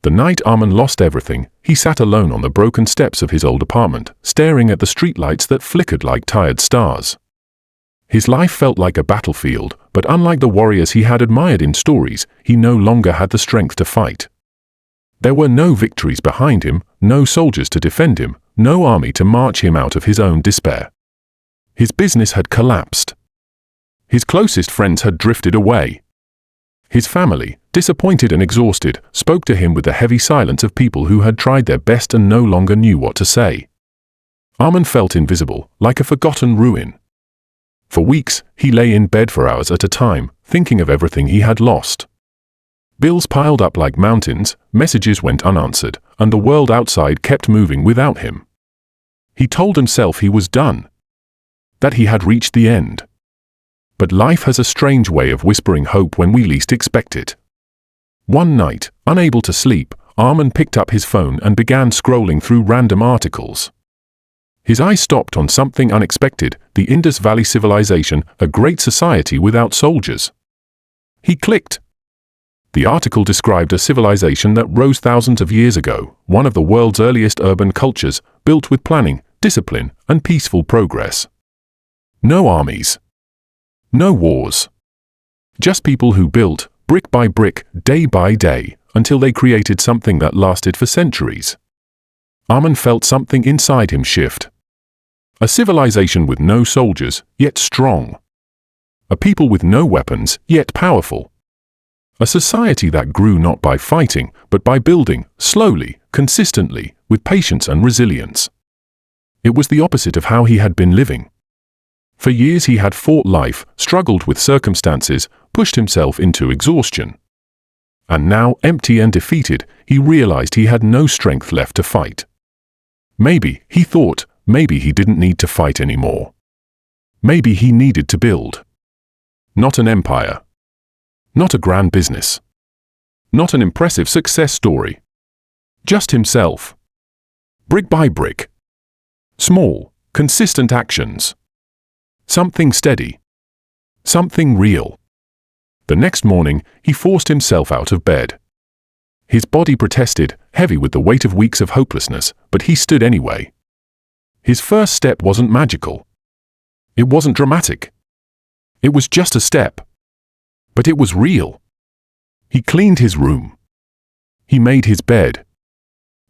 The night Arman lost everything, he sat alone on the broken steps of his old apartment, staring at the streetlights that flickered like tired stars. His life felt like a battlefield, but unlike the warriors he had admired in stories, he no longer had the strength to fight. There were no victories behind him, no soldiers to defend him, no army to march him out of his own despair. His business had collapsed. His closest friends had drifted away. His family, disappointed and exhausted, spoke to him with the heavy silence of people who had tried their best and no longer knew what to say. Arman felt invisible, like a forgotten ruin. For weeks, he lay in bed for hours at a time, thinking of everything he had lost. Bills piled up like mountains, messages went unanswered, and the world outside kept moving without him. He told himself he was done, that he had reached the end. But life has a strange way of whispering hope when we least expect it. One night, unable to sleep, Arman picked up his phone and began scrolling through random articles. His eye stopped on something unexpected: the Indus Valley Civilization, a great society without soldiers. He clicked. The article described a civilization that rose thousands of years ago, one of the world's earliest urban cultures, built with planning, discipline, and peaceful progress. No armies. No wars. Just people who built, brick by brick, day by day, until they created something that lasted for centuries. Arman felt something inside him shift. A civilization with no soldiers, yet strong. A people with no weapons, yet powerful. A society that grew not by fighting, but by building, slowly, consistently, with patience and resilience. It was the opposite of how he had been living. For years he had fought life, struggled with circumstances, pushed himself into exhaustion. And now, empty and defeated, he realized he had no strength left to fight. Maybe, he thought, maybe he didn't need to fight anymore. Maybe he needed to build. Not an empire. Not a grand business. Not an impressive success story. Just himself. Brick by brick. Small, consistent actions. Something steady. Something real. The next morning, he forced himself out of bed. His body protested, heavy with the weight of weeks of hopelessness, but he stood anyway. His first step wasn't magical. It wasn't dramatic. It was just a step. But it was real. He cleaned his room. He made his bed.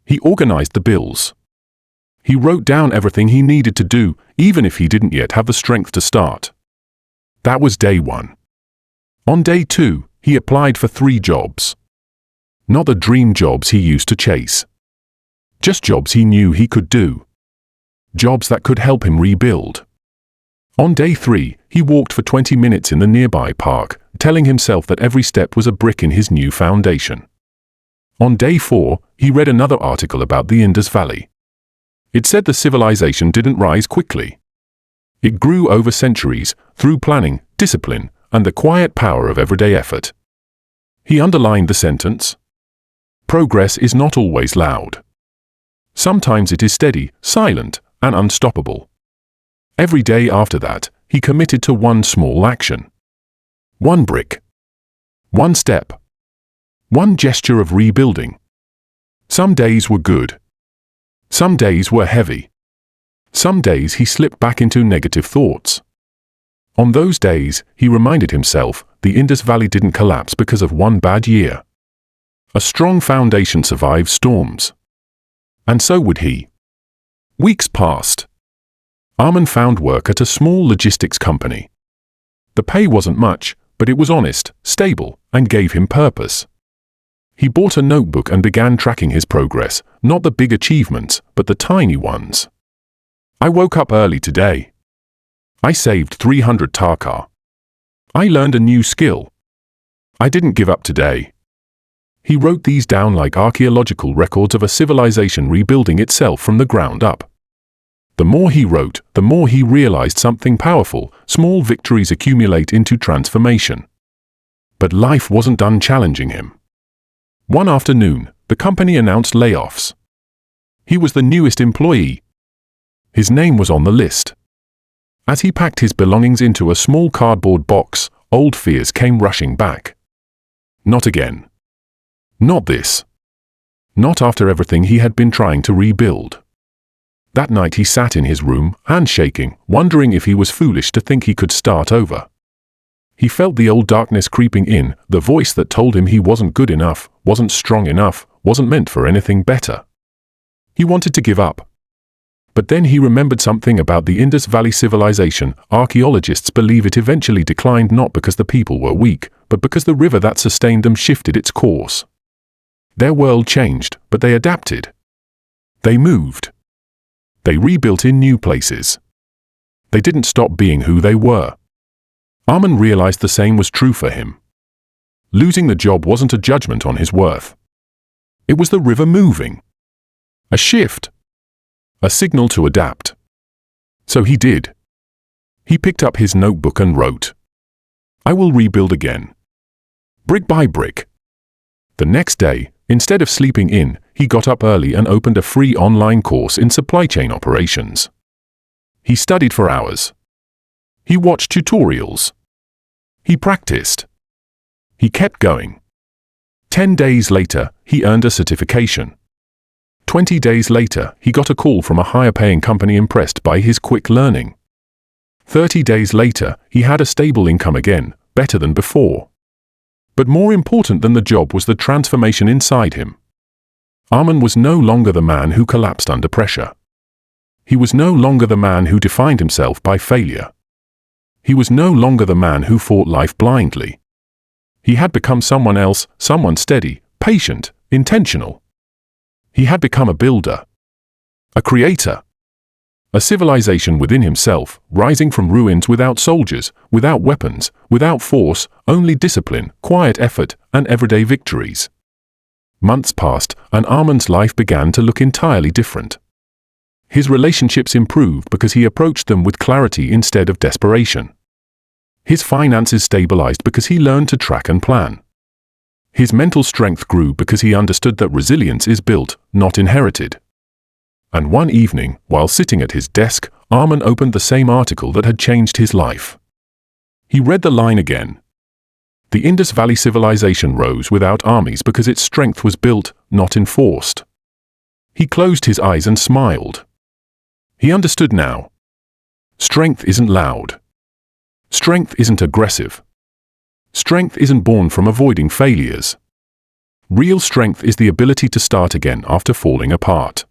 He organized the bills. He wrote down everything he needed to do, even if he didn't yet have the strength to start. That was day one. On day two, he applied for 3 jobs. Not the dream jobs he used to chase. Just jobs he knew he could do. Jobs that could help him rebuild. On day 3, he walked for 20 minutes in the nearby park, telling himself that every step was a brick in his new foundation. On day 4, he read another article about the Indus Valley. It said the civilization didn't rise quickly. It grew over centuries, through planning, discipline, and the quiet power of everyday effort. He underlined the sentence. Progress is not always loud. Sometimes it is steady, silent, and unstoppable. Every day after that, he committed to one small action. One brick. One step. One gesture of rebuilding. Some days were good. Some days were heavy. Some days he slipped back into negative thoughts. On those days, he reminded himself, the Indus Valley didn't collapse because of one bad year. A strong foundation survives storms. And so would he. Weeks passed. Arman found work at a small logistics company. The pay wasn't much, but it was honest, stable, and gave him purpose. He bought a notebook and began tracking his progress, not the big achievements, but the tiny ones. I woke up early today. I saved 300 taka. I learned a new skill. I didn't give up today. He wrote these down like archaeological records of a civilization rebuilding itself from the ground up. The more he wrote, the more he realized something powerful: small victories accumulate into transformation. But life wasn't done challenging him. One afternoon, the company announced layoffs. He was the newest employee. His name was on the list. As he packed his belongings into a small cardboard box, old fears came rushing back. Not again. Not this. Not after everything he had been trying to rebuild. That night he sat in his room, hands shaking, wondering if he was foolish to think he could start over. He felt the old darkness creeping in, the voice that told him he wasn't good enough, wasn't strong enough, wasn't meant for anything better. He wanted to give up. But then he remembered something about the Indus Valley Civilization. Archaeologists believe it eventually declined not because the people were weak, but because the river that sustained them shifted its course. Their world changed, but they adapted. They moved. They rebuilt in new places. They didn't stop being who they were. Arman realized the same was true for him. Losing the job wasn't a judgment on his worth. It was the river moving. A shift. A signal to adapt. So he did. He picked up his notebook and wrote, "I will rebuild again. Brick by brick." The next day, instead of sleeping in, he got up early and opened a free online course in supply chain operations. He studied for hours. He watched tutorials. He practiced. He kept going. 10 days later, he earned a certification. 20 days later, he got a call from a higher-paying company impressed by his quick learning. 30 days later, he had a stable income again, better than before. But more important than the job was the transformation inside him. Arman was no longer the man who collapsed under pressure. He was no longer the man who defined himself by failure. He was no longer the man who fought life blindly. He had become someone else, someone steady, patient, intentional. He had become a builder, a creator, a civilization within himself, rising from ruins without soldiers, without weapons, without force, only discipline, quiet effort, and everyday victories. Months passed, and Arman's life began to look entirely different. His relationships improved because he approached them with clarity instead of desperation. His finances stabilized because he learned to track and plan. His mental strength grew because he understood that resilience is built, not inherited. And one evening, while sitting at his desk, Arman opened the same article that had changed his life. He read the line again. The Indus Valley Civilization rose without armies because its strength was built, not enforced. He closed his eyes and smiled. He understood now. Strength isn't loud. Strength isn't aggressive. Strength isn't born from avoiding failures. Real strength is the ability to start again after falling apart.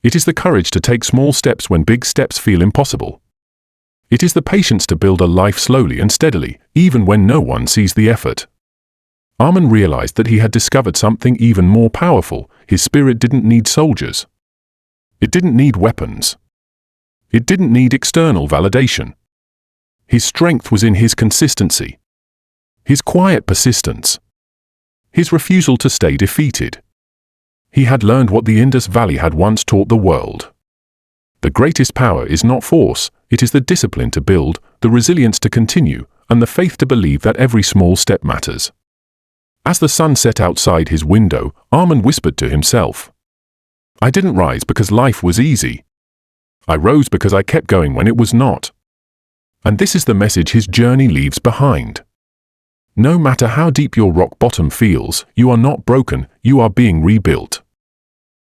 It is the courage to take small steps when big steps feel impossible. It is the patience to build a life slowly and steadily, even when no one sees the effort. Arman realized that he had discovered something even more powerful. His spirit didn't need soldiers. It didn't need weapons. It didn't need external validation. His strength was in his consistency. His quiet persistence. His refusal to stay defeated. He had learned what the Indus Valley had once taught the world. The greatest power is not force, it is the discipline to build, the resilience to continue, and the faith to believe that every small step matters. As the sun set outside his window, Arman whispered to himself, "I didn't rise because life was easy. I rose because I kept going when it was not." And this is the message his journey leaves behind. No matter how deep your rock bottom feels, you are not broken, you are being rebuilt.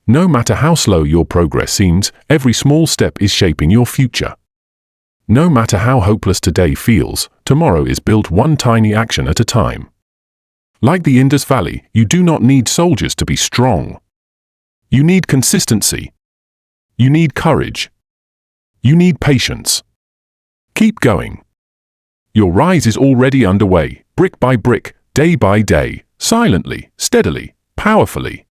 No matter how slow your progress seems, every small step is shaping your future. No matter how hopeless today feels, tomorrow is built one tiny action at a time. Like the Indus Valley, you do not need soldiers to be strong. You need consistency. You need courage. You need patience. Keep going. Your rise is already underway, brick by brick, day by day, silently, steadily, powerfully.